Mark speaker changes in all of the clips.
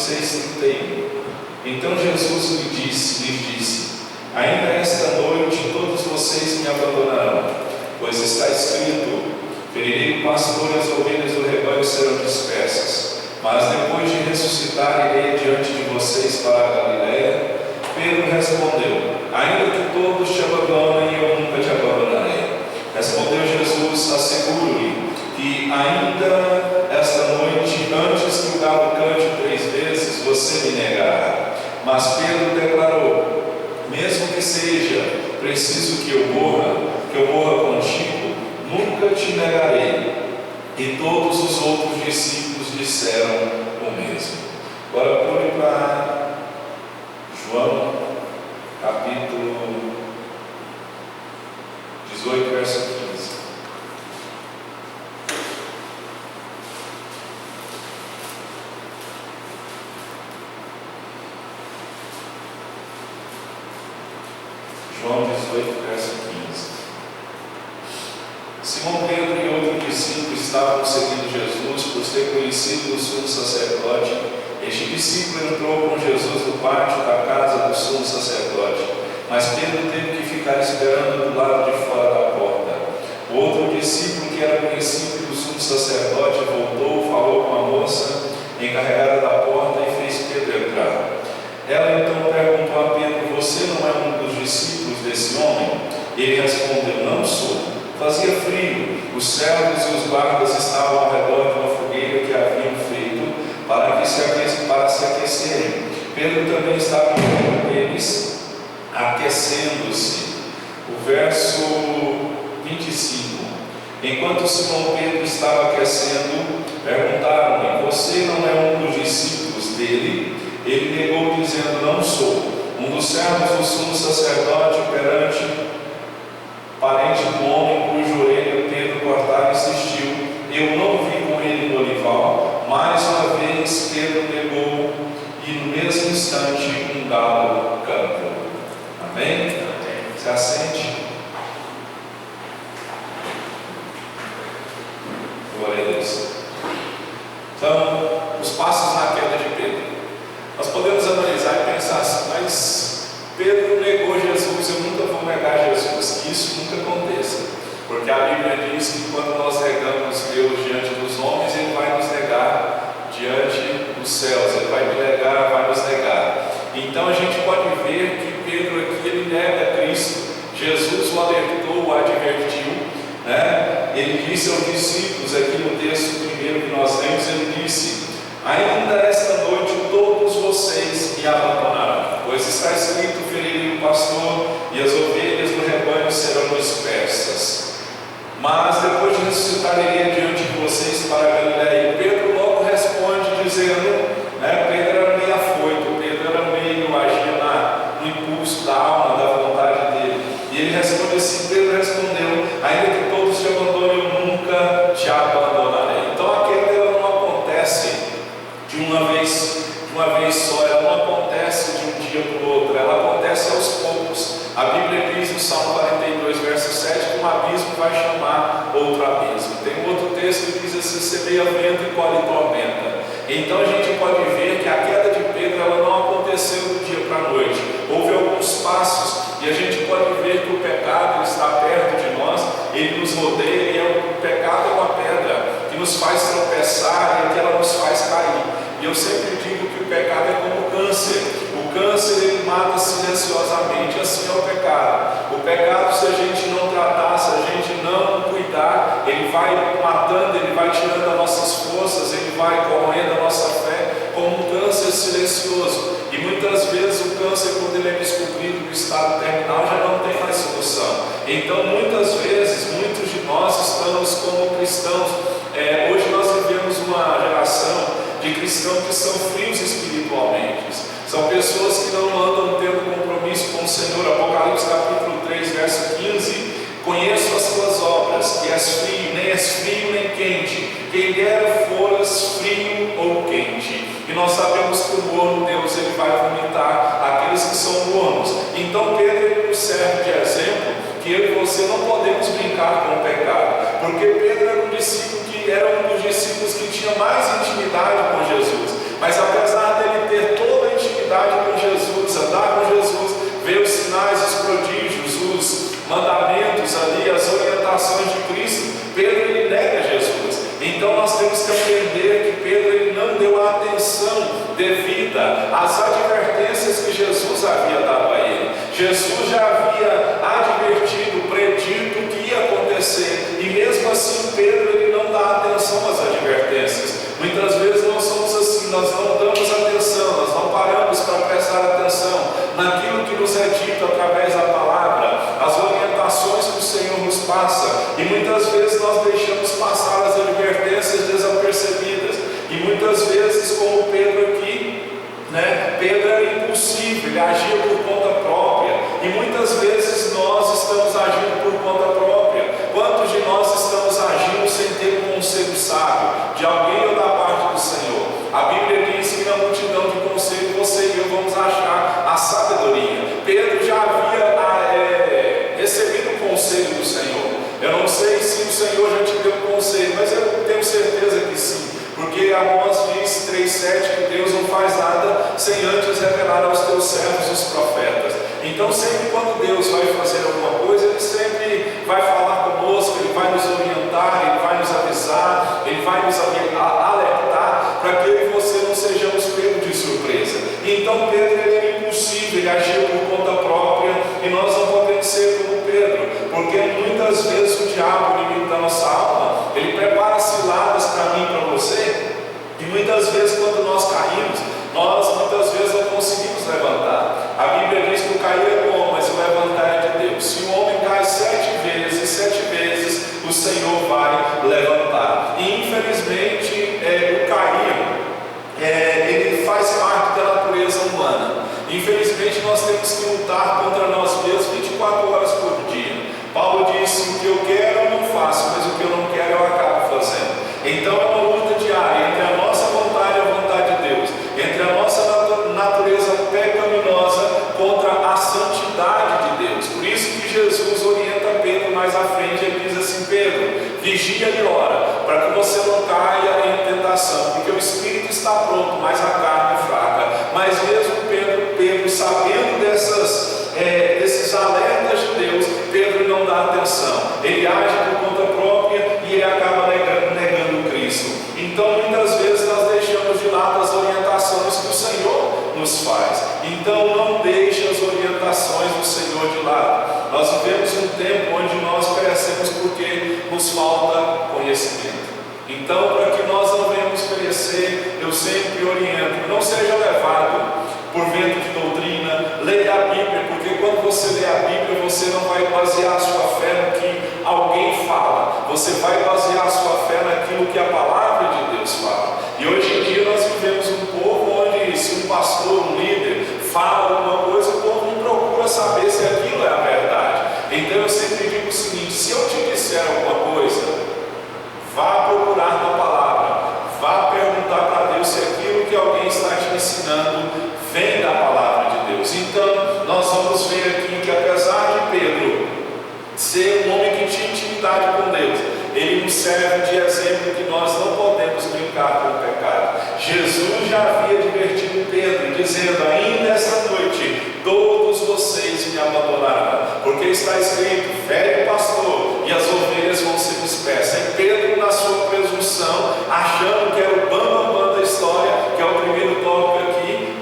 Speaker 1: 26:31. Então Jesus lhes disse: ainda esta noite todos vocês me abandonarão, pois está escrito: ferirei o pastor e as ovelhas do rebanho serão dispersas. Mas depois de ressuscitar, irei diante de vocês para a Galiléia. Pedro respondeu: ainda que todos te abandonem, eu nunca te abandonarei. Respondeu Jesus: asseguro-lhe que ainda esta noite, antes que o galo cante 3 vezes, você me negará. Mas Pedro declarou: mesmo que seja preciso que eu morra contigo, nunca te negarei. E todos os outros discípulos disseram o mesmo. Agora pule para João, capítulo 18, verso 15. João 18, verso 15. Simão Pedro e outro discípulo estavam seguindo Jesus por ser conhecido do sumo sacerdote. Este discípulo entrou com Jesus no pátio da casa do sumo sacerdote, mas Pedro teve que ficar esperando do lado de fora da porta. O outro discípulo, que era conhecido do sumo sacerdote, voltou, falou com a moça encarregada da porta e fez Pedro entrar. Ela então perguntou a Pedro: você não é um dos discípulos desse homem? Ele respondeu: não sou. Fazia frio, os servos e os guardas estavam ao redor de uma fogueira que haviam feito para se aquecerem. Pedro também estava com eles, aquecendo-se. O verso 25. Enquanto Simão Pedro estava aquecendo, perguntaram-lhe: você não é um dos discípulos dele? Ele negou, dizendo: não sou. Um dos servos do sumo sacerdote, parente do homem cuja orelha Pedro cortara, insistiu: eu não vi com ele no olival. Mais uma vez Pedro negou, e no mesmo instante um galo cantou. Amém? Se assente. Glória a Deus. Então, os passos na queda de Pedro. Nós podemos analisar e pensar assim: mas Pedro negou Jesus, eu nunca vou negar Jesus. Que isso nunca aconteça, porque a Bíblia diz que quando nós negamos Deus diante dos homens, Ele vai nos negar diante dos céus. Ele vai me negar, vai nos negar. Então a gente pode ver que Pedro aqui, ele nega Cristo. Jesus o alertou, o advertiu, né? Ele disse aos discípulos, aqui no texto primeiro que nós lemos, ele disse: ainda esta noite todos vocês me abandonarão, pois está escrito: ferirei o pastor e as ovelhas do rebanho serão dispersas. Mas depois de ressuscitar, irei diante de vocês para a Galiléia. E Pedro logo responde dizendo, né, Pedro era meio afoito, Pedro era meio, agia no impulso da alma, da vontade dele. E ele responde assim: Pedro respondeu: ainda que todos te abandonem, eu nunca te abandonarei. Então a queda ela não acontece de uma vez só, ela não acontece de um dia para o outro, ela acontece aos poucos. A Bíblia diz no Salmo 42, verso 7, que um abismo vai chamar outro abismo. Tem um outro texto que diz assim: semeia vento e colhe tormenta. Então a gente pode ver que a queda de Pedro ela não aconteceu do dia para a noite. Houve alguns passos, e a gente pode ver que o pecado está perto de nós, ele nos rodeia, e o pecado é uma pedra que nos faz tropeçar e que ela nos faz cair. E eu sempre digo que o pecado é como o câncer. O câncer ele mata silenciosamente, assim é o pecado. O pecado, se a gente não tratar, se a gente não cuidar, ele vai matando, ele vai tirando as nossas forças, ele vai corroendo a nossa fé como um câncer silencioso. E muitas vezes o câncer, quando ele é descobrido no estado terminal, já não tem mais solução. Então muitas vezes, muitos de nós estamos como cristãos. Hoje nós vivemos uma geração de cristãos que são frios espiritualmente. São pessoas que não andam tendo compromisso com o Senhor. Apocalipse capítulo 3, verso 15: conheço as tuas obras, que és frio, nem és frio nem quente. Quem dera foras frio ou quente. E nós sabemos que o morno, Deus, ele vai vomitar aqueles que são mornos. Então Pedro nos serve de exemplo que eu e você não podemos brincar com o pecado, porque Pedro era um discípulo que era um dos discípulos que tinha mais intimidade com Jesus, mas apesar dele vida as advertências que Jesus havia dado a ele. Jesus já havia advertido, predito o que ia acontecer, e mesmo assim Pedro ele não dá atenção às advertências. Muitas vezes nós somos assim, nós não damos atenção, nós não paramos para prestar atenção naquilo que nos é dito através da palavra, as orientações que o Senhor nos passa, e muitas vezes nós deixamos passar as advertências desapercebidas, e muitas vezes, como Pedro aqui, Pedro era impulsivo, ele agia por conta própria, e muitas vezes nós estamos agindo por conta própria. Quantos de nós estamos agindo sem ter um conselho sábio de alguém ou da parte do Senhor? A Bíblia diz que na multidão de conselhos você e eu vamos achar a sabedoria. Pedro já havia recebido o conselho do Senhor. Eu não sei se o Senhor já te deu um conselho, mas eu tenho certeza que sim, porque Amós diz 3,7 que Deus não faz nada sem antes revelar aos teus servos os profetas. Então sempre quando Deus vai fazer alguma coisa, Ele sempre vai falar conosco, Ele vai nos orientar, Ele vai nos avisar, Ele vai nos alertar, para que eu e você não sejamos pegos de surpresa. Então Pedro ele era impulsivo, ele agia por conta própria, e nós não podemos ser como Pedro, porque muitas vezes o diabo, o inimigo da nossa alma, ele prepara ciladas para mim e para você, e muitas vezes quando nós caímos, nós muitas vezes não conseguimos levantar. A Bíblia diz que o cair é bom, mas o levantar é de Deus. Se o homem cai 7 vezes o Senhor vai levantar. E infelizmente o cair ele faz parte da natureza humana. Infelizmente nós temos que lutar contra nós mesmos 24 horas por dia. Paulo disse: o que eu quero eu não faço, mas o que eu não quero eu acabo fazendo. Então é uma luta diária entre a nossa vontade e a vontade de Deus, entre a nossa natureza pecaminosa contra a santidade de Deus. Por isso que Jesus orienta Pedro mais à frente. Ele diz assim: Pedro, vigia e ora, para que você não caia em tentação, porque o espírito está pronto, mas a carne é fraca. Mas mesmo Pedro sabendo desses alertas de Deus, Pedro não dá atenção, ele age por conta própria e ele acaba negando Cristo. Então muitas vezes nós deixamos de lado as orientações que o Senhor nos faz. Então não deixe as orientações do Senhor de lado. Nós vivemos um tempo onde nós perecemos porque nos falta conhecimento. Então, para que nós não venhamos perecer, eu sempre oriento: não seja levado por vento de doutrina, leia a Bíblia, porque quando você lê a Bíblia, você não vai basear a sua fé no que alguém fala, você vai basear a sua fé naquilo que a palavra de Deus fala. E hoje em dia nós vivemos um povo onde, se um pastor, um líder, fala alguma coisa, o povo não procura saber se aquilo é a verdade. Então eu sempre digo o seguinte: se eu te disser alguma coisa, vá procurar na palavra, vá perguntar para Deus se aquilo que alguém está te ensinando vem da palavra de Deus. Então nós vamos ver aqui que, apesar de Pedro ser um homem que tinha intimidade com Deus, ele nos serve de exemplo que nós não podemos brincar com o pecado. Jesus já havia advertido Pedro, dizendo: ainda esta noite todos vocês me abandonarão, porque está escrito: fere o pastor e as ovelhas vão ser dispersas. E Pedro, na sua presunção, achando que era o bambambam da história, que é o primeiro tópico aqui,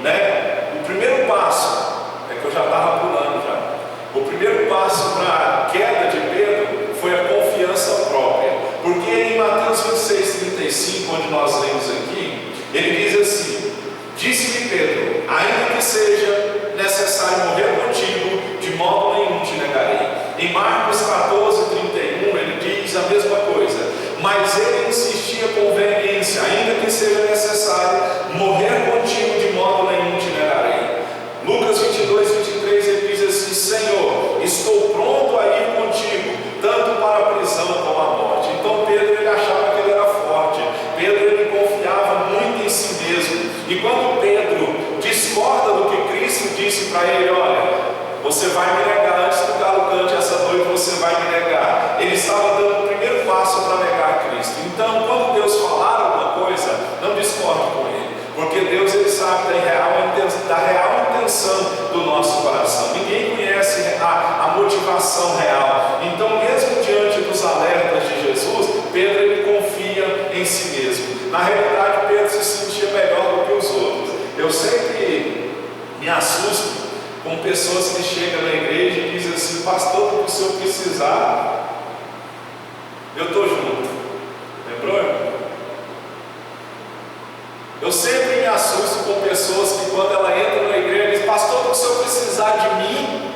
Speaker 1: o primeiro passo, é que eu já estava pulando já, o primeiro passo para a queda de Pedro foi a confiança própria, porque em Mateus 26:35, onde nós lemos aqui, ele diz assim: disse-lhe Pedro: ainda que seja necessário morrer contigo, de modo nenhum te negarei. Em Marcos 14:31 ele diz a mesma coisa, mas ele insistia com veemência: ainda que seja necessário morrer contigo, de modo nenhum te negarei. Lucas 22:23 ele diz assim: Senhor, estou pronto a ir contigo, tanto para a prisão como a morte. Então Pedro ele achava que ele era forte, Pedro ele confiava muito em si mesmo. E quando Pedro discorda do que Cristo disse para ele: olha, você vai me negar antes do galo cante essa noite, você vai me negar. Ele estava dando o primeiro passo para negar Cristo. Então, quando Deus falar alguma coisa, não discorde com Ele, porque Deus ele sabe da real intenção do nosso coração. Ninguém conhece a motivação real. Então, mesmo diante dos alertas de Jesus, Pedro ele confia em si mesmo. Na realidade, Pedro se sentia melhor do que os outros. Eu sempre assusto com pessoas que chegam na igreja e dizem assim: pastor, o que o senhor precisar, eu estou junto. Lembrou, irmão? Eu sempre me assusto com pessoas que, quando ela entra na igreja, dizem: pastor, o que o senhor precisar de mim,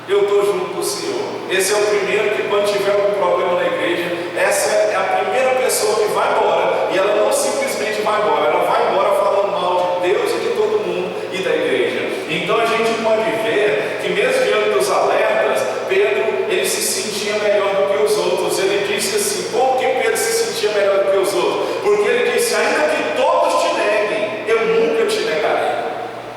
Speaker 1: eu estou junto com o senhor. Esse é o primeiro que, quando tiver algum problema na igreja, essa é a primeira pessoa que vai embora. E ela não simplesmente vai embora, ela vai embora falando mal de Deus e de todo mundo e da igreja. Então a gente pode ver que, mesmo diante dos alertas, Pedro, ele se sentia melhor do que os outros. Ele disse assim: como que Pedro se sentia melhor do que os outros? Porque ele disse: ainda que todos te neguem, eu nunca te negarei.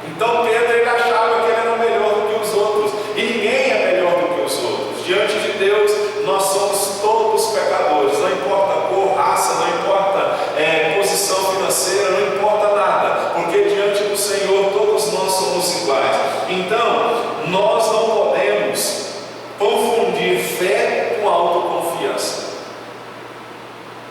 Speaker 1: Então Pedro, ele achava que ele era melhor do que os outros, e ninguém é melhor do que os outros. Diante de Deus, nós somos todos pecadores, não importa a cor, raça, não importa posição financeira, não importa nada, porque diante do Senhor todos nós somos iguais. Então, nós não podemos confundir fé com autoconfiança.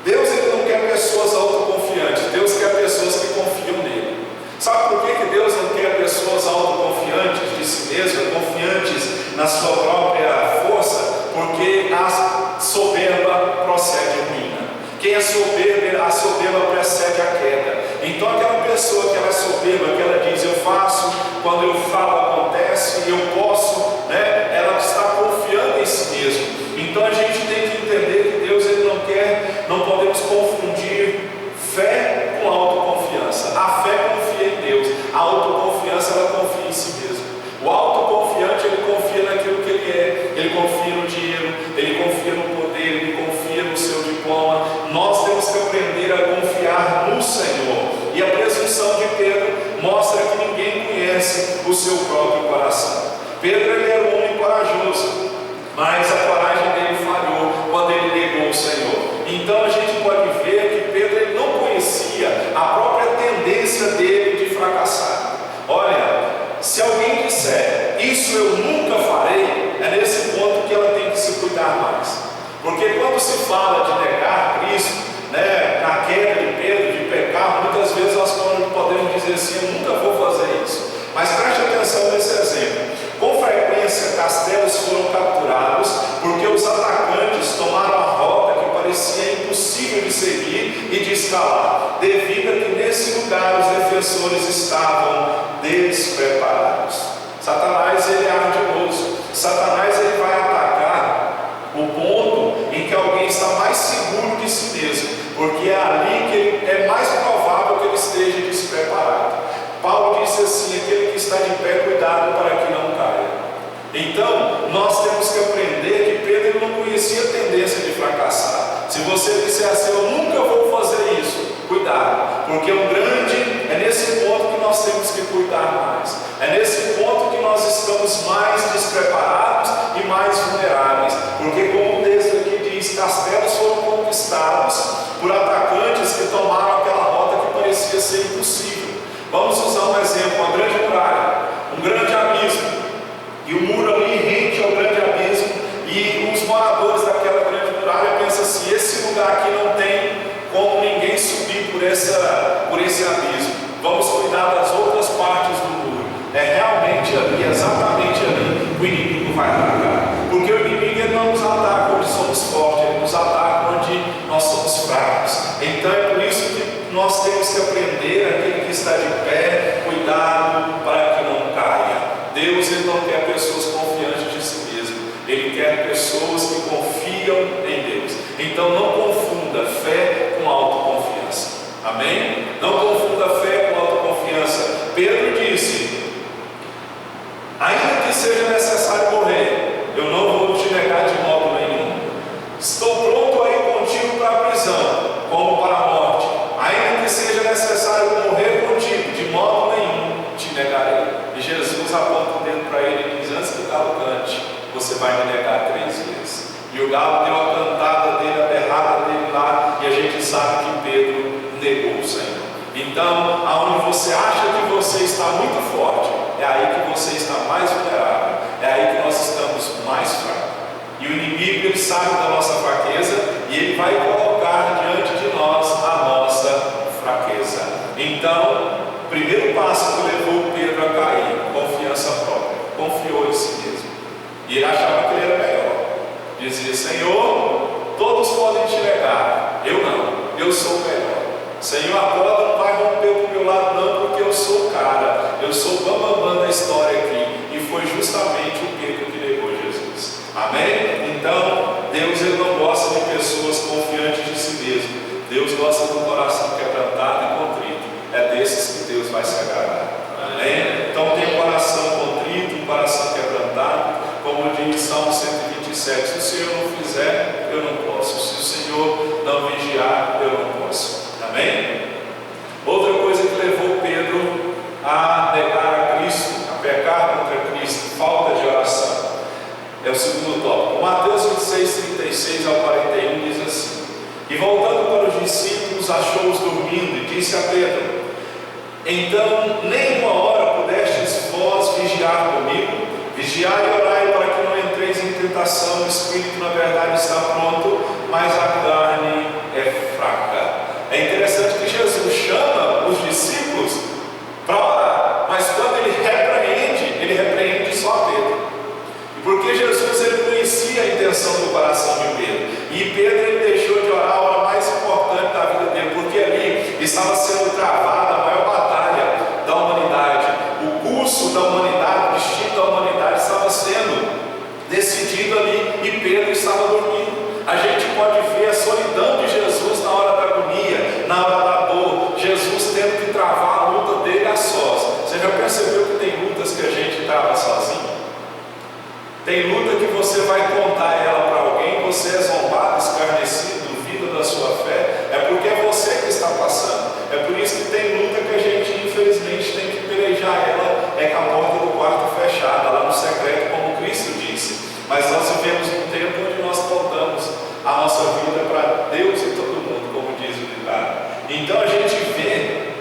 Speaker 1: Deus, ele não quer pessoas autoconfiantes, Deus quer pessoas que confiam nele. Sabe por que Deus não quer pessoas autoconfiantes de si mesmas, confiantes na sua própria força? Porque a soberba procede ruína. Quem é soberba, a soberba precede a queda. Então aquela pessoa que ela é soberba, que ela diz: eu faço, quando eu falo acontece, eu posso, ela está confiando em si mesma. Então a gente tem que entender que Deus, ele não quer, não podemos confundir fé com autoconfiança. A fé confia em Deus, a autoconfiança, ela confia em si mesmo. O autoconfiante, ele confia naquilo que ele é, ele confia no dinheiro, ele confia no poder, ele confia no seu diploma. Nós temos que aprender a confiar no Senhor. E a presunção de Pedro mostra que ninguém conhece o seu próprio coração. Pedro, ele era um homem corajoso, mas a coragem dele falhou quando ele negou o Senhor. Então a gente pode ver que Pedro, ele não conhecia a própria tendência dele de fracassar. Olha, se alguém disser: isso eu nunca farei, é nesse ponto que ela tem que se cuidar mais. Porque quando se fala de negar Cristo, na queda de Pedro, de pecar, muitas vezes nós podemos dizer assim: eu nunca vou fazer isso. Mas preste atenção nesse exemplo. Com frequência, castelos foram capturados porque os atacantes tomaram a rota que parecia impossível de seguir e de escalar, devido a que nesse lugar os defensores estavam despreparados. Satanás, ele é ardiloso. Satanás, ele vai atacar o ponto em que alguém está mais seguro de si mesmo, porque é ali que é mais provável que ele esteja despreparado. Paulo disse assim: aquele que está de pé, cuidado para que não caia. Então, nós temos que aprender que Pedro não conhecia a tendência de fracassar. Se você disser assim: eu nunca vou fazer isso, cuidado, porque é nesse ponto que nós temos que cuidar mais. É nesse ponto que nós estamos mais despreparados e mais vulneráveis, porque, como o texto aqui diz, castelos foram conquistados por atacantes que tomaram aquela rota que parecia ser impossível. Vamos usar um exemplo: uma grande muralha, um grande abismo, e o muro ali rente ao grande abismo, e os moradores daquela grande muralha pensam assim: esse lugar aqui não tem como ninguém subir por esse abismo, vamos cuidar das outras partes do muro. É realmente ali, exatamente ali, o inimigo vai atacar, porque o inimigo, ele não nos ataca onde somos fortes, ele nos ataca onde nós somos fracos. Então é por isso que nós temos que aprender, aquele que está de pé, cuidado para que não caia. Deus, ele não quer pessoas confiantes de si mesmo, ele quer pessoas que confiam em Deus. Então não confunda fé com autoconfiança. Amém? Não confunda fé com autoconfiança. Pedro disse: ainda que seja necessário morrer, eu não vou te negar de modo nenhum. Estou pronto a ir contigo para a prisão, como para a morte. Ainda que seja necessário morrer contigo, de modo nenhum te negarei. E Jesus aponta o dedo para ele e diz: antes que o galo cante, você vai me negar 3 vezes. E o galo deu a cantada dele, a berrada dele lá, e a gente sabe que Pedro negou o Senhor. Então, aonde você acha que você está muito forte, é aí que você está mais vulnerável, é aí que nós estamos mais fracos. E o inimigo, ele sabe da nossa fraqueza, e ele vai colocar diante de nós a nossa fraqueza. Então, o primeiro passo que levou Pedro a cair confiou em si mesmo. E ele achava que ele era melhor. Dizia: Senhor, todos podem te negar, eu não, eu sou o melhor. Senhor, a corda não vai romper para o meu lado não, porque eu sou o cara, eu sou o bambambam da história aqui. E foi justamente o Pedro que negou Jesus. Amém? Então, Deus ele não gosta de pessoas confiantes de si mesmo. Deus gosta de um coração quebrantado e contrito. É desses que Deus vai se agradar. Amém? Então tem um coração contrito, um coração quebrantado, como diz Salmo 127: se o Senhor não fizer, eu não posso. Se o Senhor não vigiar, eu não posso. Amém? Outra coisa que levou Pedro a negar a Cristo, a pecar contra Cristo, falta de oração. É o segundo tópico. Mateus 26, 36 ao 41 diz assim: e voltando para os discípulos, achou-os dormindo e disse a Pedro: então nem uma hora pudestes vós vigiar comigo? Vigiai e orai para que não entreis em tentação. O espírito na verdade está pronto, mas a carne é fraca. É interessante que Jesus chama os discípulos para orar, mas quando ele repreende só Pedro. Porque Jesus ele conhecia a intenção do coração de Pedro. E Pedro ele deixou de orar a hora mais importante da vida dele, porque ali estava sendo travada a maior batalha da humanidade. O curso da humanidade, o destino da humanidade estava sendo decidido ali e Pedro estava dormindo. A gente pode ver a solidão de Jesus na hora da agonia, na hora da dor. Jesus tendo que travar a luta dele a sós. Você já percebeu que tem lutas que a gente trava sozinho? Tem luta que você vai contar ela para alguém, você é zombado, escarnecido, duvida da sua fé, é porque é você que está passando. É por isso que tem luta que a gente infelizmente tem que pelejar ela, é com a porta do quarto fechada, lá no secreto, como Cristo disse. Mas nós vivemos um tempo onde nós contamos a nossa vida para Deus e todo mundo, como diz o ditado. Então a gente vê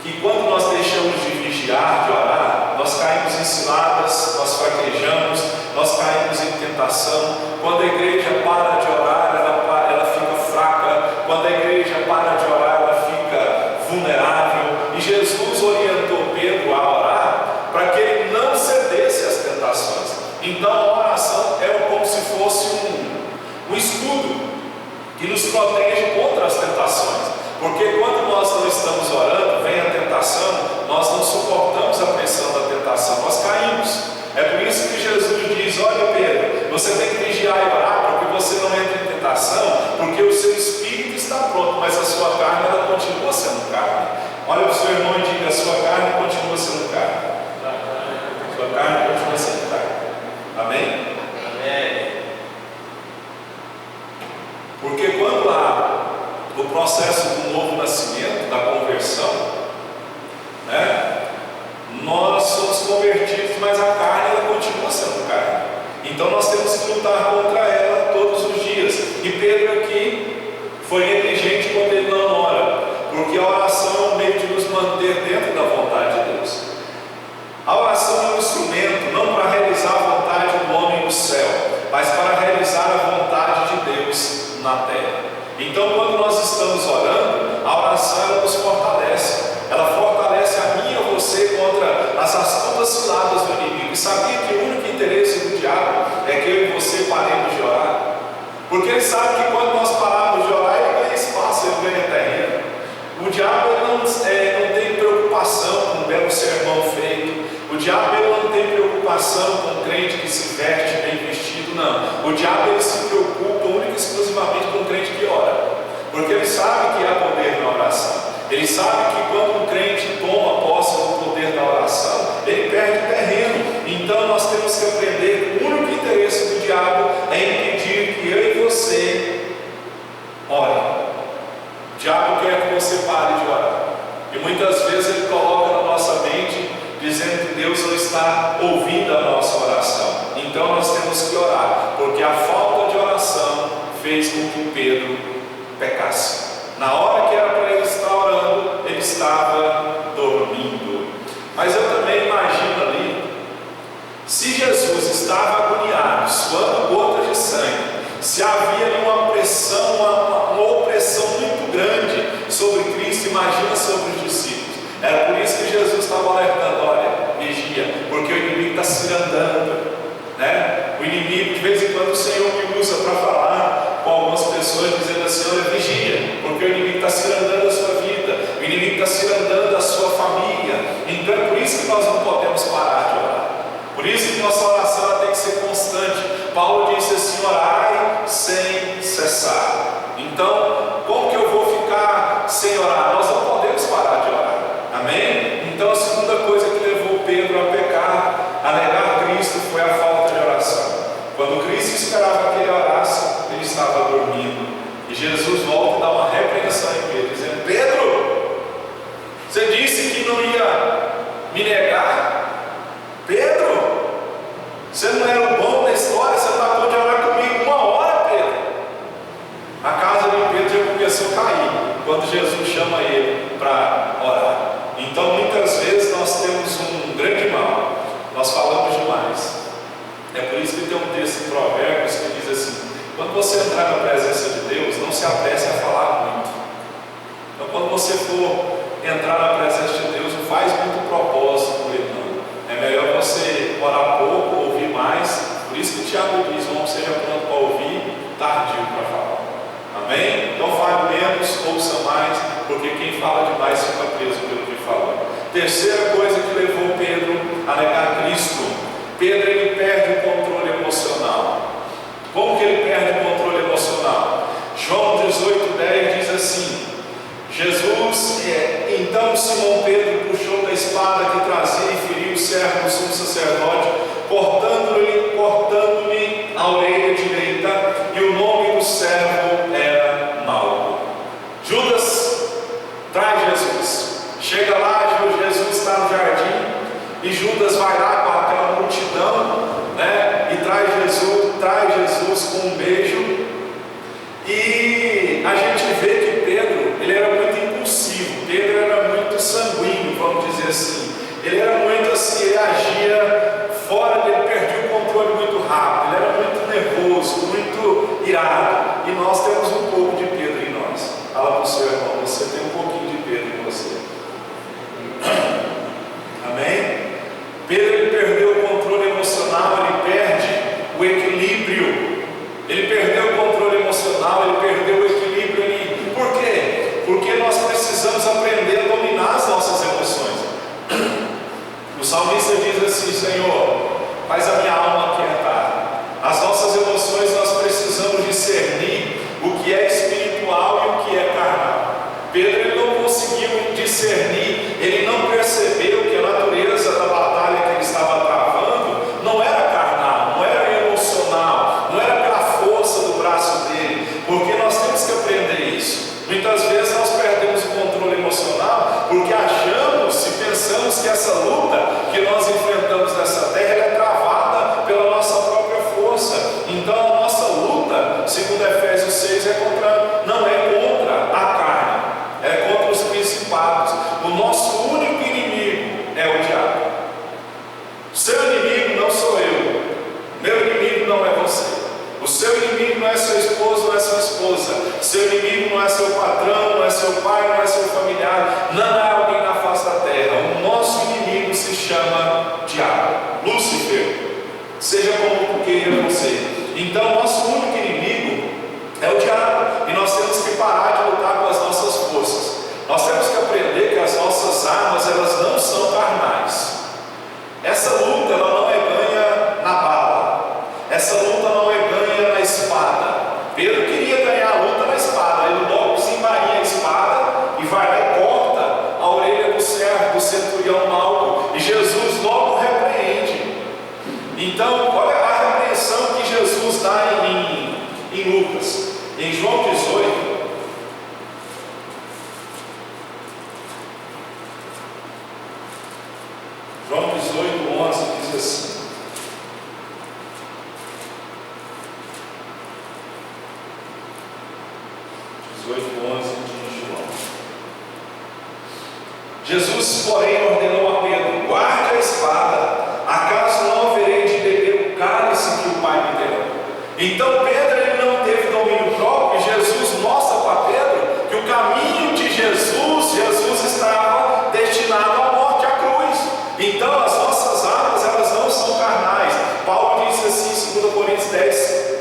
Speaker 1: que quando nós deixamos de vigiar, de orar, nós caímos em ciladas, nós fraquejamos, nós caímos em tentação. Quando a igreja para de orar, ela fica fraca. Quando a igreja para de orar, ela fica vulnerável. E Jesus orientou Pedro a orar para que ele não cedesse às tentações. Então a oração é como se fosse um escudo que nos protege contra as tentações. Porque quando nós não estamos orando, vem a tentação, nós não suportamos a pressão da tentação, nós caímos. É por isso que Jesus diz: olha Pedro, você tem que vigiar e orar para que você não entre em tentação, porque o seu espírito está pronto, mas a sua carne ela continua sendo carne. Olha para o seu irmão e diga: a sua carne continua sendo carne. A sua carne continua sendo carne. Amém? Amém. Porque quando há o processo do novo nascimento, da conversão, nós somos convertidos, mas a carne ela continua sendo carne. Então nós temos que lutar contra ela todos os dias. E Pedro aqui foi negligente quando ele não ora, porque a oração é um meio de nos manter dentro da vontade de Deus. A oração é um instrumento não para realizar a vontade do homem no céu, mas para realizar a vontade de Deus na terra. Então quando nós estamos orando, a oração ela nos fortalece. Ela fortalece a mim e a você contra as astutas ciladas do inimigo. E sabia que o único interesse do diabo é que eu e você paremos de orar? Porque ele sabe que quando nós pararmos de orar, ele ganha espaço, ele ganha terreno. O diabo ele não tem preocupação com um belo sermão feito. O diabo ele não tem preocupação com um crente que se veste bem vestido, não. O diabo ele se preocupa única e exclusivamente com um crente que ora. Porque ele sabe que há poder na oração. Ele sabe que quando um crente toma posse do poder da oração, ele perde terreno. Então nós temos que aprender que o único interesse do diabo é impedir que eu e você ore. O diabo quer que você pare de orar. E muitas vezes ele coloca na nossa mente, dizendo que Deus não está ouvindo a nossa oração. Então nós temos que orar, porque a falta de oração fez com que Pedro pecasse. Na hora que era para ele estar orando, ele estava dormindo. Mas eu também imagino ali, se Jesus estava agoniado, suando gotas de sangue, se havia ali uma pressão, uma opressão muito grande sobre Cristo, imagina sobre os discípulos. Era por isso que Jesus estava alertando: olha, vigia, porque o inimigo está cirandando quando o Senhor me usa para falar com algumas pessoas, dizendo assim: olha, vigia, porque o inimigo está cirandando a sua vida, o inimigo está cirandando a sua família. Então é por isso que nós não podemos parar de orar. Por isso que nossa oração ela tem que ser constante. Paulo disse assim: orai sem cessar. Então, como que eu vou ficar sem orar? Nós não podemos parar de orar. Amém? Então a segunda coisa que levou Pedro a pecar, a negar Cristo, foi a falta de oração. Quando Cristo esperava que ele orasse, ele estava dormindo. E Jesus volta e dá uma repreensão em Pedro, dizendo: Pedro, você disse que não ia me negar? Pedro, você não era o bom da história, você acabou de orar comigo 1 hora, Pedro. A casa de Pedro já começou a cair quando Jesus chama ele para orar. Então muitas vezes nós temos um grande mal, nós falamos demais. É por isso que tem um texto em Provérbios que diz assim: quando você entrar na presença de Deus, não se apresse a falar muito. Então quando você for entrar na presença de Deus, não faz muito propósito com ele, não. É melhor você orar pouco, ouvir mais. Por isso que Tiago diz: não seja pronto para ouvir, tardio para falar. Amém? Então fale menos, ouça mais, porque quem fala demais fica preso pelo que falou. Terceira coisa que levou Pedro a negar Cristo: Pedro ele perde o controle emocional. Como que ele perde o controle emocional? João 18:10 diz assim: então Simão Pedro puxou da espada que trazia e feriu o servo do sumo sacerdote, cortando-lhe a orelha direita, e o nome do servo era Malco. Judas traz Jesus. Chega lá, Jesus está no jardim, e Judas vai lá com aquela multidão, né, e traz Jesus com um beijo. E a gente vê que Pedro, ele era muito impulsivo, Pedro era muito sanguíneo, vamos dizer assim. Ele era muito assim, ele agia fora dele, perdia o controle muito rápido, ele era muito nervoso, muito irado. E nós temos um pouco de Pedro em nós. Fala para o seu irmão: você tem um pouquinho de Pedro em você. Amém? Pedro ele perdeu o controle emocional, ele perde o equilíbrio. Ele perdeu o controle emocional, ele perdeu o equilíbrio ali. Por quê? Porque nós precisamos aprender a dominar as nossas emoções. O salmista diz assim: Senhor, faz a minha alma aquietar. As nossas emoções nós precisamos discernir o que é espiritual e o que é carnal. Pedro ele não conseguiu discernir, ele não percebeu que a natureza da batalha que ele estava travando não era carnal, não era emocional, não era pela força do braço dele, porque nós temos que aprender isso. Muitas vezes nós perdemos o controle emocional porque achamos e pensamos que essa luta que nós enfrentamos nessa terra ela é travada pela nossa própria força. Então a nossa luta, segundo Efésios 6, não é contra a carne, é contra os principados. O nosso único inimigo é o diabo. Seu inimigo não sou eu, meu inimigo não é você. O seu inimigo não é seu esposo, não é sua esposa. Seu inimigo não é seu patrão, não é seu pai, não é seu familiar. Não é alguém na face da terra. O nosso inimigo se chama diabo, Lúcifer. Seja como queira você. Então, nosso único inimigo é o diabo. E nós temos que parar de lutar com as nossas forças. Nós temos que aprender que as nossas armas, elas não são carnais. Essa luta, ela não é ganha na bala. Essa luta não é ganha na espada. Pedro queria ganhar a luta na espada. Ele logo desembainha a espada e vai lá e corta a orelha do servo, do centurião Malco. E Jesus logo repreende. Então, olha a repreensão que Jesus dá em Lucas. Em João 18. João 18:11 diz assim: Jesus, porém, ordenou a Pedro: guarde a espada, acaso não haverei de beber o cálice que o Pai me deu? Então Pedro ele não teve domínio próprio, e Jesus mostra para Pedro que o caminho de Jesus estava destinado à morte, à cruz. Então as nossas armas elas não são carnais. Paulo disse assim em 2 Coríntios 10,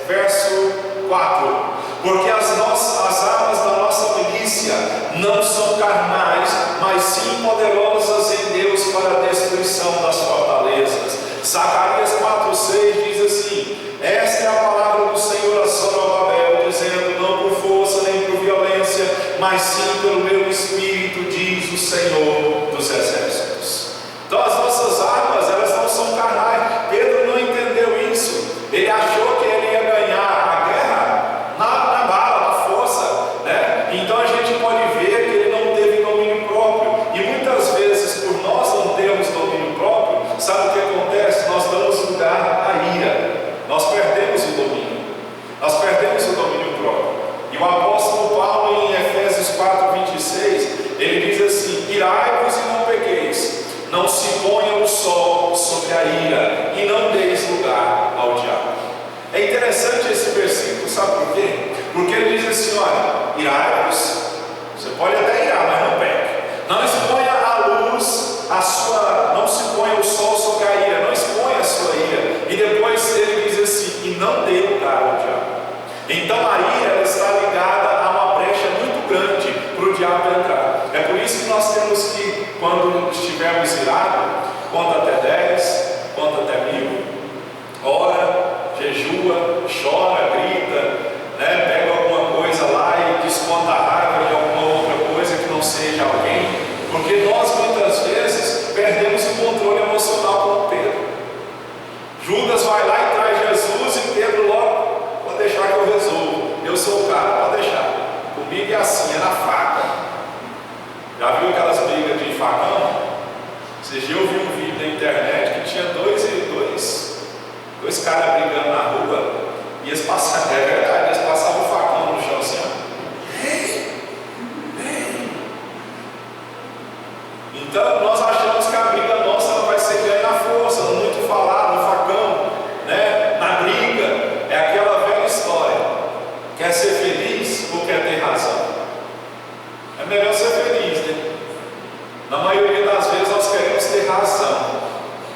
Speaker 1: a ira e não deis lugar ao diabo. É interessante esse versículo, sabe por quê? Porque ele diz assim: olha, irai-vos, você pode até irar, mas não peque. Não exponha a luz, não se ponha o sol sobre a ira, não exponha a sua ira. E depois ele diz assim: e não dê lugar ao diabo. Então a ira, ela está ligada a uma brecha muito grande para o diabo entrar. É por isso que nós temos que, quando estivermos irados, conta até 10, conta até 1000, ora, jejua, chora, grita, né? Pega alguma coisa lá e desconta a raiva de alguma outra coisa que não seja alguém, porque nós muitas vezes perdemos o controle emocional como Pedro. Judas vai lá e traz Jesus e Pedro logo: pode deixar que eu resolvo, eu sou o cara, pode deixar, comigo é assim, é na faca. Já viu aquelas brigas de facão? Esses dias eu vi um vídeo na internet que tinha dois caras brigando na rua, e eles passavam, é verdade, eles passavam o facão no chão assim, ó. Então nós achamos que a briga nossa ela vai ser ganha na força, no muito falar, no facão, né? Na briga. É aquela velha história: quer ser feliz ou quer ter razão? É melhor ser feliz, né? Na maioria das vezes nós queremos ter razão,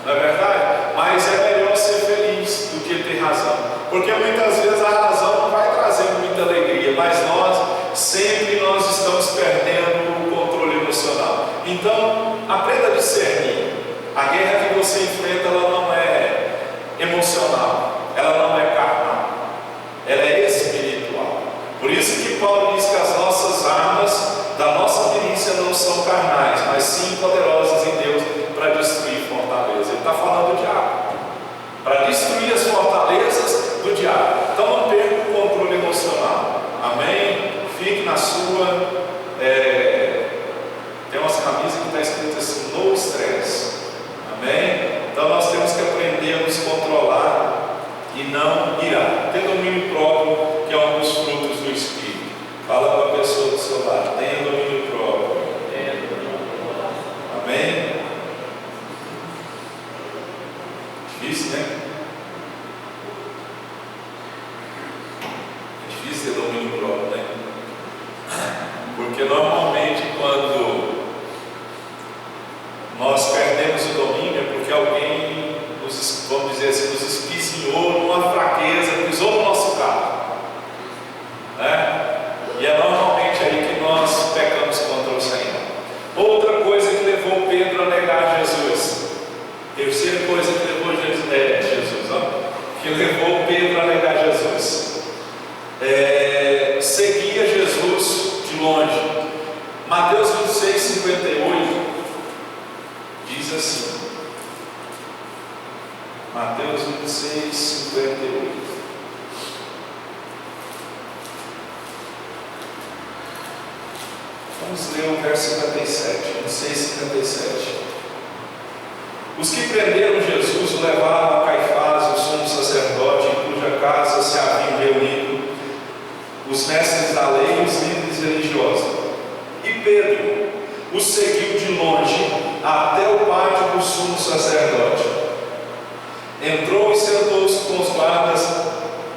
Speaker 1: não é verdade? Mas é melhor ser feliz do que ter razão, porque muitas vezes a razão não vai trazer muita alegria, mas nós estamos perdendo o controle emocional. Então aprenda a discernir. A guerra que você enfrenta, ela não é emocional, ela não é carnal, ela é espiritual. Por isso que Paulo diz que as nossas armas da nossa milícia não são carnais, mas sim poderosas em Deus para destruir fortalezas. Ele está falando do diabo, para destruir as fortalezas do diabo. Então não perca o controle emocional. Amém? Fique na sua. Tem umas camisas que está escrito assim: no estresse. Amém? Então nós temos que aprender a nos controlar e não irar. Ter domínio próprio, que é um dos frutos do Espírito. Fala para a pessoa do seu lado: tenha domínio próprio. Amém? Difícil, né? É difícil ter domínio próprio, né? Porque normalmente quando nós perdemos o domínio é porque alguém vamos dizer assim, nos espizinhou numa fraqueza, pisou no nosso carro, né? E é normalmente aí que nós pecamos contra o Senhor. Outra coisa que levou Pedro a negar Jesus, terceira coisa que levou que levou Pedro a negar Jesus, seguia Jesus de longe. Mateus 26, 58 diz assim, Mateus 26, 58. Vamos ler o verso 57, 26, 57. Os que prenderam Jesus o levaram a Caifás, o sumo sacerdote, em cuja casa se haviam reunido os mestres da lei e os líderes religiosos. E Pedro o seguiu de longe até o pátio do sumo sacerdote. Entrou e sentou-se com os guardas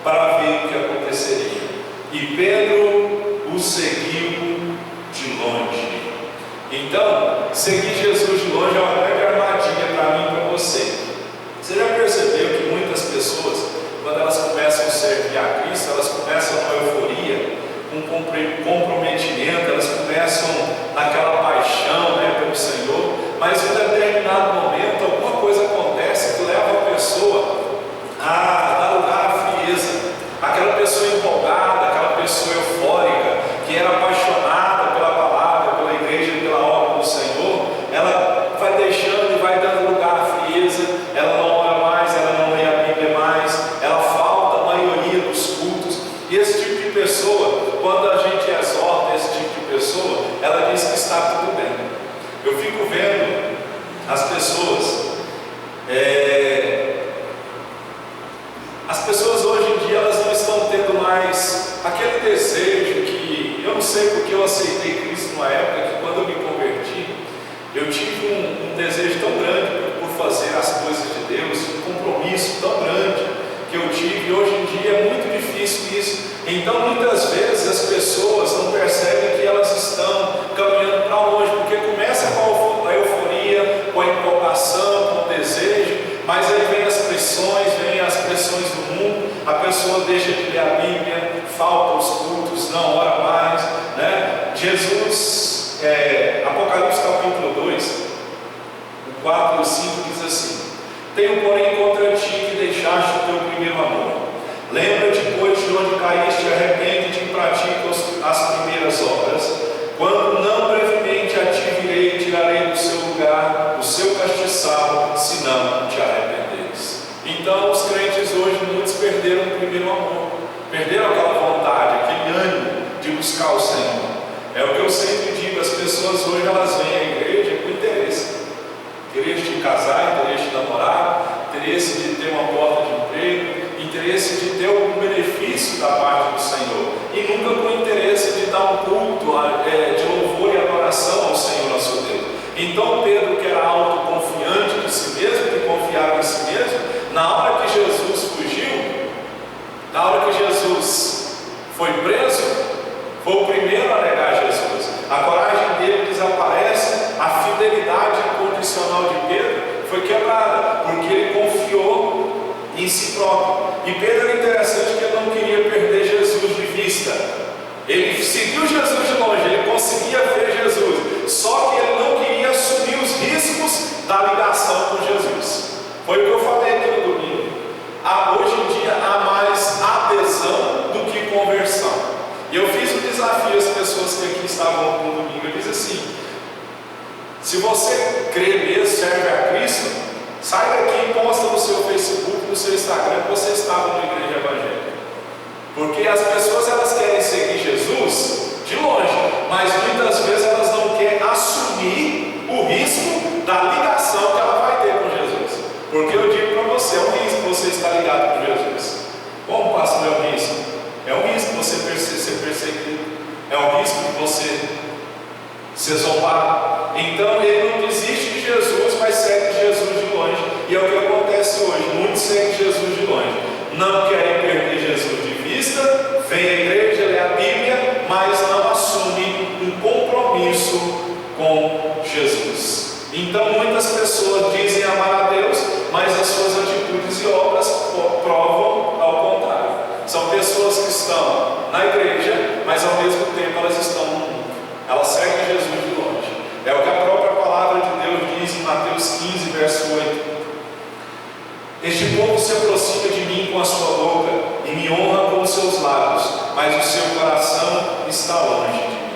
Speaker 1: para ver o que aconteceria. E Pedro o seguiu de longe. Então, seguir Jesus de longe é uma grande armadilha para mim e para você. Você já percebeu que muitas pessoas, quando elas começam a servir a Cristo, elas começam com euforia, com comprometimento, elas começam naquela paixão, pelo Senhor, mas em um determinado momento, alguma coisa acontece que leva a pessoa a dar lugar à frieza. Aquela pessoa empolgada, aquela pessoa eufórica, que era apaixonada pela palavra, pela igreja e pela obra do Senhor, ela vai deixando e vai dando lugar à frieza. Ela não ora mais, ela não lê a Bíblia mais, ela falta a maioria dos cultos. E esse tipo de pessoa, quando a gente exorta esse tipo de pessoa, ela diz que está tudo bem. Eu fico vendo as pessoas, as pessoas hoje em dia, elas não estão tendo mais aquele desejo que, eu não sei porque eu aceitei Cristo numa época que, quando eu me converti, eu tive um desejo tão grande por fazer as coisas de Deus, a pessoa deixa de ler a Bíblia, falta os cultos, não ora mais, né? Jesus, Apocalipse capítulo 2, o 4 e o 5 diz assim: tenho porém contra ti que deixaste o teu primeiro amor. Lembra-te, pois, de onde caíste, arrepende-te e pratica as primeiras obras. Quando não brevemente a ti virei e tirarei do seu lugar o seu castiçal, se não te arrependeres. Então os crentes hoje, muitos perderam o primeiro amor, perderam aquela vontade, aquele ânimo de buscar o Senhor. É o que eu sempre digo, as pessoas hoje elas vêm à igreja com interesse de casar, interesse de namorar, interesse de ter uma porta de emprego, interesse de ter algum benefício da parte do Senhor, e nunca com interesse de dar um culto de louvor e adoração ao Senhor nosso Deus. Então Pedro, que era autoconfiante de si mesmo, que confiava em si mesmo, na hora que Jesus fugiu, na hora que Jesus foi preso, foi o primeiro a negar Jesus. A coragem dele desaparece, a fidelidade incondicional de Pedro foi quebrada, porque ele confiou em si próprio. E Pedro era interessante que ele não queria perder Jesus de vista. Ele seguiu Jesus de longe, ele conseguia ver Jesus, só que ele não queria assumir os riscos da ligação com Jesus. Foi o que eu falei aqui no domingo. Hoje em dia há mais adesão do que conversão. E eu fiz um desafio às pessoas que aqui estavam no domingo. Eu disse assim: se você crê mesmo, serve a Cristo, sai daqui e posta no seu Facebook, no seu Instagram, que você estava na igreja evangélica. Porque as pessoas elas querem seguir Jesus de longe, mas muitas vezes elas não querem assumir o risco da ligação que ela vai ter com Jesus. Porque eu digo para você, é um risco você estar ligado com Jesus. Como pastor, é um risco? É um risco você ser perseguido, é um risco de você ser zombado. Então ele não desiste de Jesus, mas segue Jesus de longe. E é o que acontece hoje, muitos seguem Jesus de longe, não querem perder Jesus de vista, vem à igreja, lê a Bíblia, mas não assume um compromisso com Jesus. Então muitas pessoas dizem amar a Deus, mas as suas atitudes e obras provam ao contrário. São pessoas que estão na igreja, mas ao mesmo tempo elas estão no mundo. Elas seguem Jesus de longe. É o que a própria palavra de Deus diz em Mateus 15, verso 8. Este povo se aproxima de mim com a sua boca e me honra com os seus lábios, mas o seu coração está longe de mim.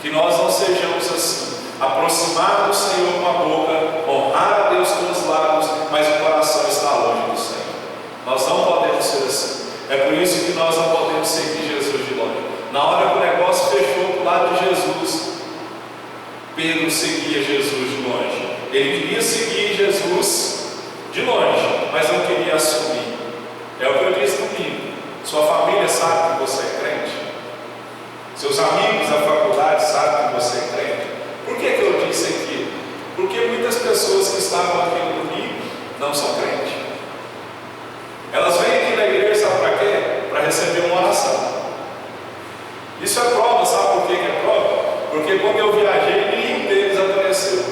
Speaker 1: Que nós não sejamos assim, aproximar do Senhor com a boca, honrar a Deus com os lábios, mas o coração está longe do Senhor. Nós não podemos ser assim. É por isso que nós não podemos seguir Jesus de longe. Na hora que o negócio fechou do lado de Jesus, Pedro seguia Jesus de longe. Ele queria seguir Jesus de longe, mas não queria assumir. É o que eu disse domingo. Sua família sabe que você é crente. Seus amigos da faculdade sabem que você é crente. Por que eu disse aqui? Porque muitas pessoas que estavam aqui no domingo não são crentes. Elas vêm aqui na igreja, sabe para quê? Para receber uma oração. Isso é prova, sabe por que é prova? Porque quando eu viajei, nenhum deles apareceu.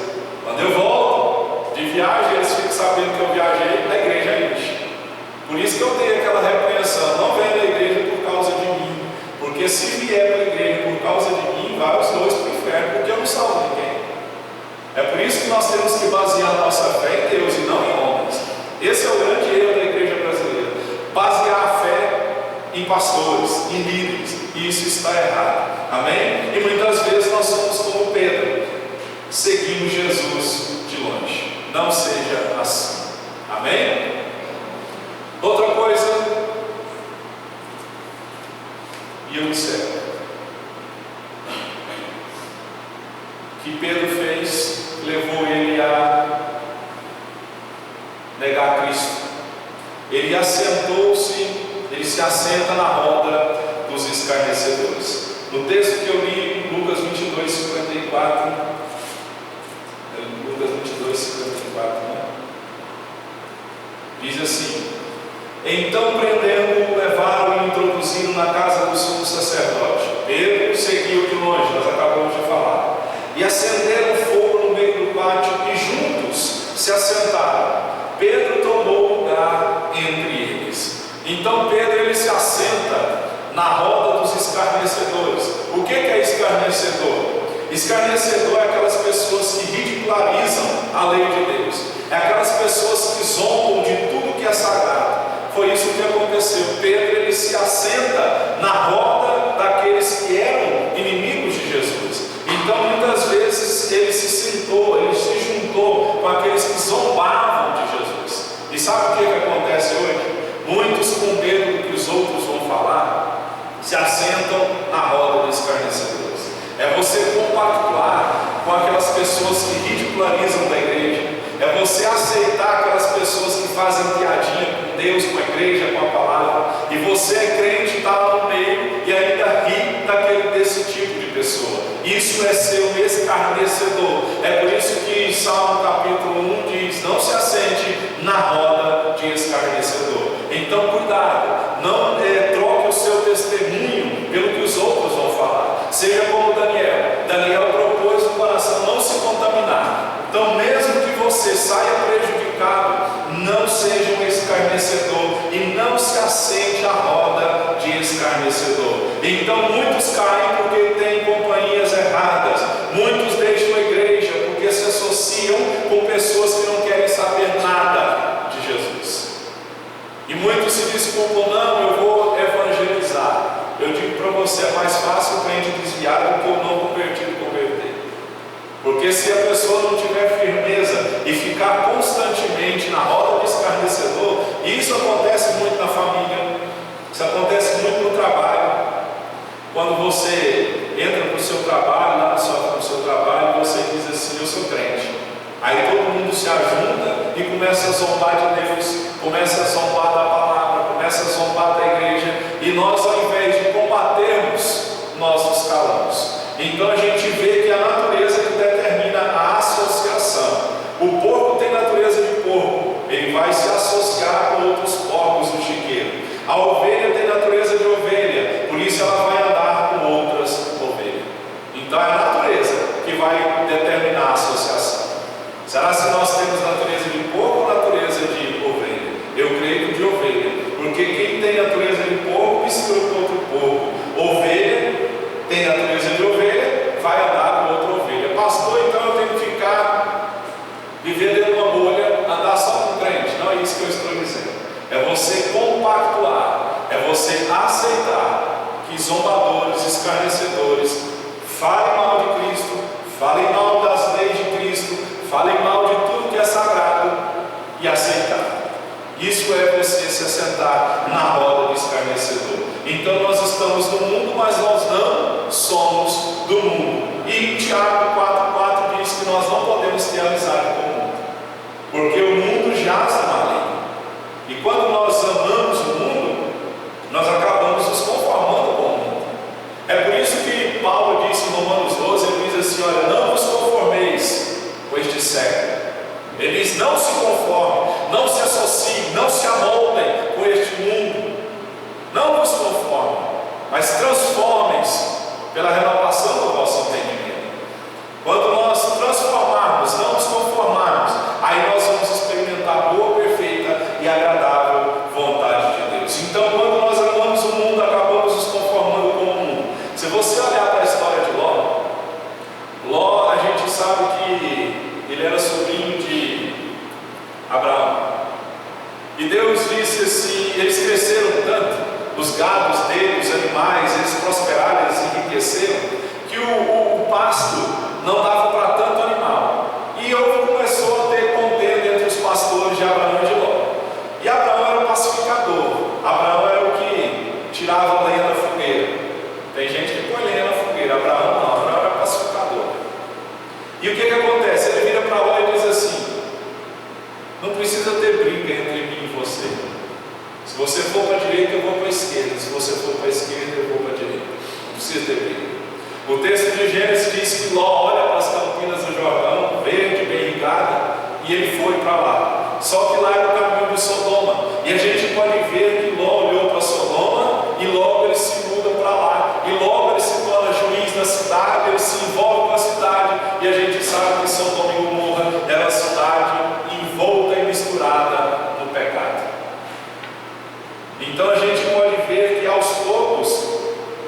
Speaker 1: Quando eu volto de viagem, eles ficam sabendo que eu viajei, a igreja enche. Por isso que eu dei aquela repreensão: não vem na igreja por causa de mim. Porque se vier para a igreja por causa de mim, vai os dois para o inferno, porque eu não salvo ninguém. É por isso que nós temos que basear a nossa fé em Deus e não em homens. Esse é o grande erro da igreja brasileira: basear a fé em pastores, em líderes, e isso está errado. Amém? E muitas vezes nós somos como Pedro, seguimos Jesus de longe. Não seja assim. Amém? Outra coisa, e eu encerro, que Pedro fez, levou ele a negar Cristo. Ele se assenta na roda dos escarnecedores. No texto que eu li, Lucas 22, 54, Lucas 22, 54, né? Diz assim: então prendendo-o, levaram e introduziram na casa do sumo sacerdote. Pedro seguiu de longe, nós acabamos de falar, e acenderam fogo no meio do pátio e juntos se assentaram. Pedro tomou lugar entre eles. Então Pedro ele se assenta na roda dos escarnecedores. O que é escarnecedor? Escarnecedor é aquelas pessoas que ridicularizam a lei de Deus, é aquelas pessoas que zombam de tudo que é sagrado. Foi isso que aconteceu. Pedro ele se assenta na roda daqueles que eram inimigos de Jesus. Então muitas vezes ele se sentou, ele se juntou com aqueles que zombavam de Jesus. E sabe o que acontece hoje? Muitos, com medo do que os outros vão falar, se assentam na roda dos escarnecedores. É você compactuar com aquelas pessoas que ridicularizam da igreja. É você aceitar aquelas pessoas que fazem piadinha com Deus, com a igreja, com a palavra. E você é crente, está lá no meio e ainda ri desse tipo de pessoa. Isso é ser um escarnecedor. É por isso que Salmo capítulo 1 diz: não se assente na roda de escarnecedor. Então cuidado, não troque o seu testemunho pelo que os outros vão falar. Seja como Daniel. Daniel propôs no coração não se contaminar. Então mesmo que você saia prejudicado, não seja um escarnecedor e não se assente à roda de escarnecedor. Então muitos caem porque têm companhias erradas, muitos deixam a igreja porque se associam com pessoas que não querem saber nada de Jesus. E muitos se desculpam: não, eu vou evangelizar. Eu digo para você, é mais fácil o crente desviar do que o não convertido converter. Porque se a pessoa não tiver firmeza e ficar constantemente na roda do escarnecedor, e isso acontece muito na família, isso acontece muito no trabalho. Quando você entra para o seu trabalho, lá no seu trabalho, você diz assim: eu sou crente. Aí todo mundo se ajunta e começa a zombar de Deus, começa a zombar da palavra, começa a zombar da igreja, e nós, ao invés de combatermos, nós nos calamos. Então a gente vê que a natureza que determina a associação. O porco tem natureza de porco, ele vai se associar com outros porcos do chiqueiro. A ovelha tem natureza de ovelha, por isso ela vai andar com outras ovelhas. Então é a natureza que vai determinar a associação. Será se nós temos natureza de porco ou natureza de ovelha? Eu creio que de ovelha, porque quem tem natureza de porco mistura com outro porco. Ovelha tem natureza de ovelha, vai andar com outra ovelha. Pastor, então eu tenho que ficar vivendo dentro de uma bolha, andar só com crente? Não é isso que eu estou dizendo. É você compactuar, é você aceitar que zombadores, escarnecedores falem mal de Cristo, falem mal das leis de Cristo, falem mal de tudo que é sagrado, e aceitar. Isso é você se assentar na roda do escarnecedor. Então nós estamos no mundo, mas nós não somos do mundo. E Tiago 4,4 diz que nós não podemos ter amizade com o mundo, porque o mundo jaz no maligno. E quando nós amamos o mundo, nós acabamos nos conformando com o mundo. É por isso que Paulo disse em Romanos 12, ele diz assim: olha, não vos conformeis com este século. Ele diz: não se conformem, não se associem, não se amoldem com este mundo. Não vos conformem, mas transformem-se pela renovação do vosso entendimento. Quando nós transformarmos, não nos conformarmos, aí nós vamos experimentar a boa, perfeita e agradável vontade de Deus. Então, quando nós amamos o mundo, acabamos nos conformando com o mundo. Se você olhar para a história de Ló, a gente sabe que ele era sobrinho de Abraão. E Deus disse assim: eles cresceram tanto, os gados dele, os animais, eles prosperaram, eles enriqueceram, que o pasto não dava para tanto animal. E começou a ter contenda entre os pastores de Abraão e de Ló. E Abraão era o pacificador, Abraão era o que tirava a lenha da fogueira. Tem gente que põe lenha na fogueira, Abraão não, Abraão era pacificador. E o que acontece? Ele vira para Ló e diz assim: não precisa ter briga entre mim e você. Se você for para a direita, eu vou para a esquerda. Se você for para a esquerda, eu vou para a direita. Não precisa ter briga. O texto de Gênesis diz que Ló olha para as campinas do Jordão, verde, bem irrigada, e ele foi para lá. Só que lá era o caminho de Sodoma. E a gente pode ver que Ló olhou para Sodoma e logo ele se muda para lá. E logo ele se torna juiz da cidade, ele se envolve com a cidade. E a gente sabe que Sodoma e Gomorra era a cidade envolta e misturada no pecado. Então a gente pode ver que aos poucos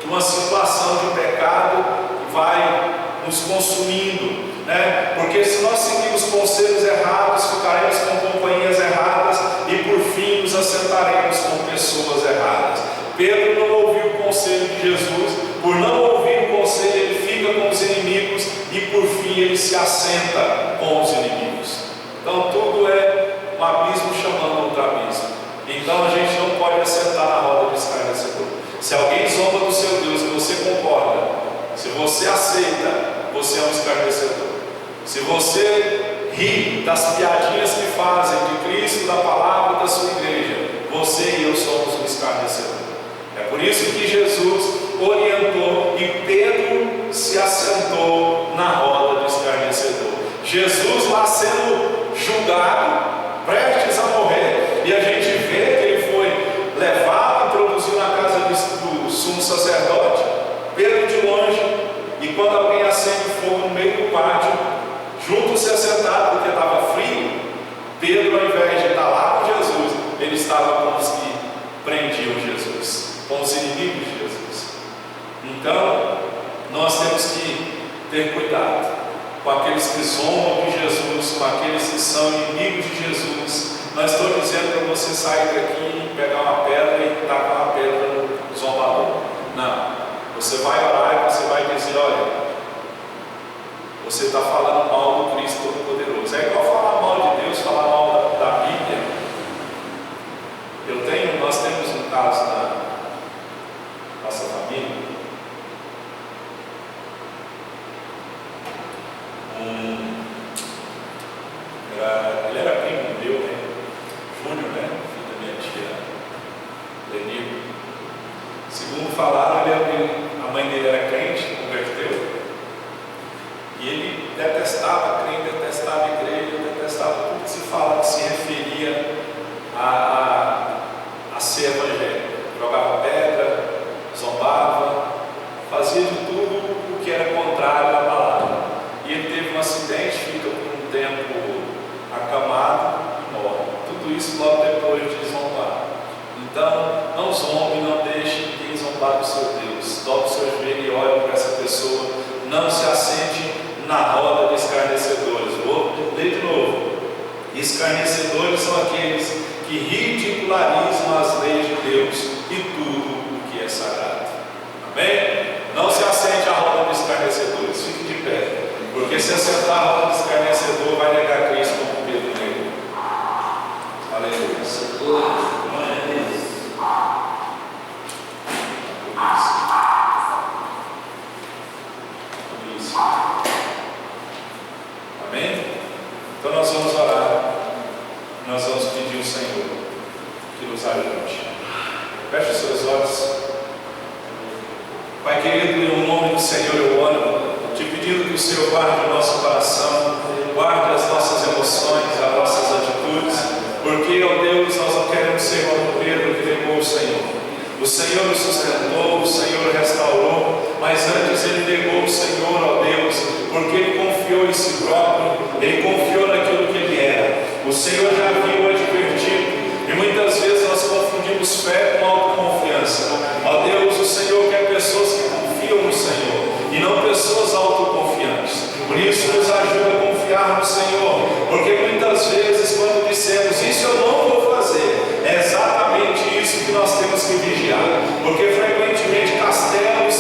Speaker 1: uma situação de pecado vai nos consumindo, né? Porque se nós seguirmos conselhos errados, ficaremos com companhias erradas e por fim nos assentaremos com pessoas erradas. Pedro não ouviu o conselho de Jesus, por não ouvir o conselho ele fica com os inimigos e por fim ele se assenta com os inimigos. Então tudo é um abismo chamando outro abismo. Então a gente não pode assentar na roda do escarnecedor. Se alguém zomba do seu Deus e você concorda, se você aceita, você é um escarnecedor. Se você ri das piadinhas que fazem de Cristo, da palavra da sua igreja, você e eu somos um escarnecedor. É por isso que Jesus orientou e Pedro se assentou na roda do escarnecedor. Jesus lá sendo julgado, prestes a morrer, e a gente vê que ele foi levado, introduzido na casa do sumo sacerdote, Pedro de longe, e quando alguém acende fogo no meio do pátio, junto-se assentado porque estava frio, Pedro, ao invés de estar lá com Jesus, ele estava com os que prendiam Jesus, com os inimigos de Jesus. Então, nós temos que ter cuidado com aqueles que zombam de Jesus, com aqueles que são inimigos de Jesus. Não estou dizendo para você sair daqui, pegar uma pedra e tacar uma pedra no zombador. Não. Você vai orar e você vai dizer: olha, você está falando mal do Cristo Todo-Poderoso. É igual falar mal de Deus, falar mal da Bíblia. Nós temos um caso na nossa família. Ele era primo meu, né? Júnior, né? Filho da minha tia Lenil. Segundo falaram, a mãe dele era crente, converteu. E ele detestava crente, detestava a igreja, detestava tudo que se fala, que se referia a ser evangélico. Jogava pedra, zombava, fazia de tudo o que era contrário à palavra. E ele teve um acidente, fica por um tempo acamado e morre. Tudo isso logo depois de zombar. Então, não zombe, não deixe ninguém zombar do seu Deus. Dobre o seu joelho e olhe para essa pessoa. Não se assente na roda de escarnecedores. Vou ler de novo. Escarnecedores são aqueles que ridicularizam as leis de Deus e tudo o que é sagrado. Amém? Não se assente à roda de escarnecedores. Fique de pé. Porque se assentar à roda de escarnecedor vai negar Cristo como Pedro negou. Aleluia. Glória a Deus. Isso. Amém? Então nós vamos orar. Nós vamos pedir ao Senhor que nos ajude. Feche os seus olhos. Pai querido, em nome do Senhor eu oro, te pedindo que o Senhor guarde o nosso coração, guarde as nossas emoções, as nossas atitudes, porque, ó Deus, nós não queremos ser como Pedro que negou o Senhor. O Senhor o sustentou, o Senhor o restaurou, mas antes ele negou o Senhor, ó Deus, porque ele confiou em si próprio, ele confiou naquilo que ele era. O Senhor já havia advertido, e muitas vezes nós confundimos fé com autoconfiança. Ó Deus, o Senhor quer pessoas que confiam no Senhor, e não pessoas autoconfiantes. Por isso nos ajuda a confiar no Senhor, porque muitas vezes quando dissemos isso eu não vou fazer, é exatamente isso que nós temos que vigiar, porque frequentemente castelos,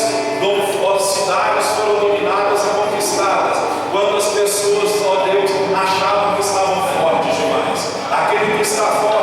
Speaker 1: cidades foram dominadas e conquistadas quando as pessoas, ó Deus, achavam que estavam fortes demais. Aquele que está forte